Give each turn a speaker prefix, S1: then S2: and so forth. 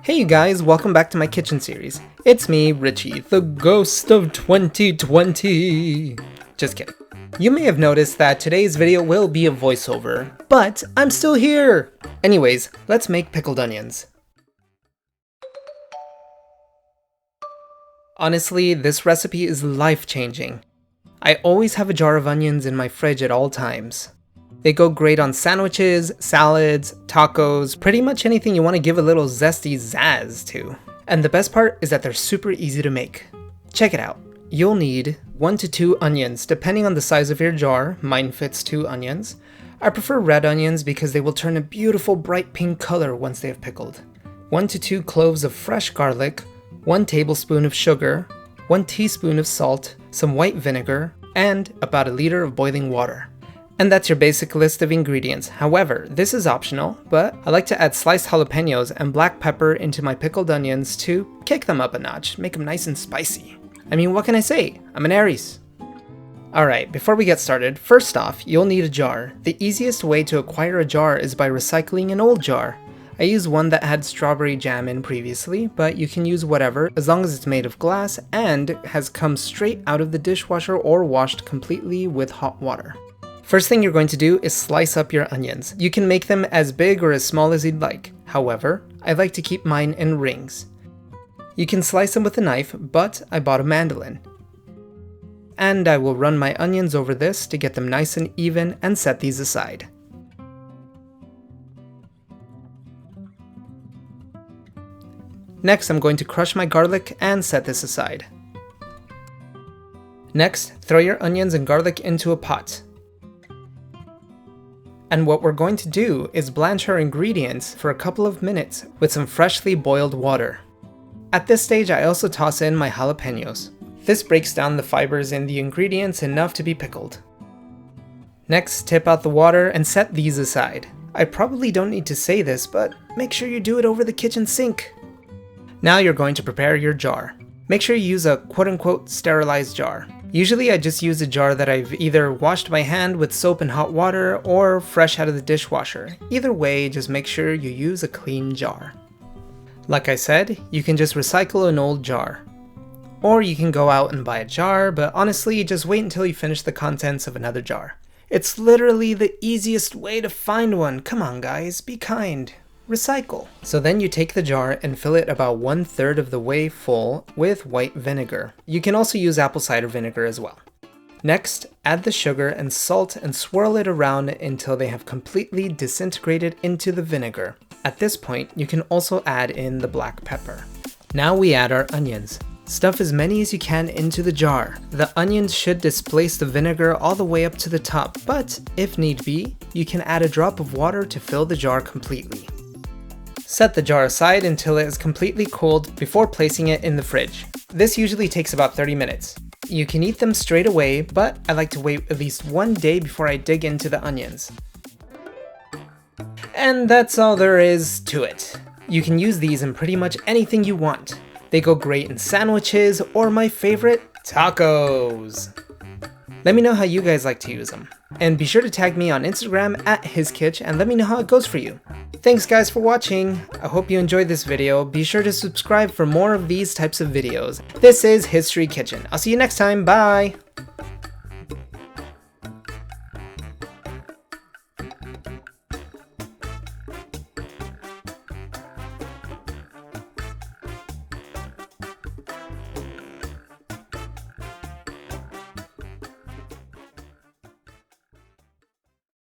S1: Hey you guys, welcome back to my kitchen series. It's me, Richie, the ghost of 2020. Just kidding. You may have noticed that today's video will be a voiceover, but I'm still here! Anyways, let's make pickled onions. Honestly, this recipe is life-changing. I always have a jar of onions in my fridge at all times. They go great on sandwiches, salads, tacos, pretty much anything you want to give a little zesty zazz to. And the best part is that they're super easy to make. Check it out. You'll need 1 to 2 onions depending on the size of your jar. Mine fits 2 onions. I prefer red onions because they will turn a beautiful bright pink color once they have pickled. 1 to 2 cloves of fresh garlic, 1 tablespoon of sugar, 1 teaspoon of salt, some white vinegar, and about 1 liter of boiling water. And that's your basic list of ingredients. However, this is optional, but I like to add sliced jalapenos and black pepper into my pickled onions to kick them up a notch, make them nice and spicy. I mean, what can I say? I'm an Aries. Alright, before we get started, first off, you'll need a jar. The easiest way to acquire a jar is by recycling an old jar. I used one that had strawberry jam in previously, but you can use whatever as long as it's made of glass and has come straight out of the dishwasher or washed completely with hot water. First thing you're going to do is slice up your onions. You can make them as big or as small as you'd like. However, I like to keep mine in rings. You can slice them with a knife, but I bought a mandolin. And I will run my onions over this to get them nice and even and set these aside. Next, I'm going to crush my garlic and set this aside. Next, throw your onions and garlic into a pot. And what we're going to do is blanch our ingredients for a couple of minutes with some freshly boiled water. At this stage, I also toss in my jalapenos. This breaks down the fibers in the ingredients enough to be pickled. Next, tip out the water and set these aside. I probably don't need to say this, but make sure you do it over the kitchen sink. Now you're going to prepare your jar. Make sure you use a quote-unquote sterilized jar. Usually I just use a jar that I've either washed by hand with soap and hot water or fresh out of the dishwasher. Either way, just make sure you use a clean jar. Like I said, you can just recycle an old jar. Or you can go out and buy a jar, but honestly, just wait until you finish the contents of another jar. It's literally the easiest way to find one. Come on guys, be kind. Recycle. So then you take the jar and fill it about 1/3 of the way full with white vinegar. You can also use apple cider vinegar as well. Next, add the sugar and salt and swirl it around until they have completely disintegrated into the vinegar. At this point, you can also add in the black pepper. Now we add our onions. Stuff as many as you can into the jar. The onions should displace the vinegar all the way up to the top, but if need be, you can add a drop of water to fill the jar completely. Set the jar aside until it is completely cooled before placing it in the fridge. This usually takes about 30 minutes. You can eat them straight away, but I like to wait at least 1 day before I dig into the onions. And that's all there is to it. You can use these in pretty much anything you want. They go great in sandwiches or my favorite, tacos. Let me know how you guys like to use them. And be sure to tag me on Instagram at HisKitch and let me know how it goes for you. Thanks guys for watching. I hope you enjoyed this video. Be sure to subscribe for more of these types of videos. This is History Kitchen. I'll see you next time. Bye!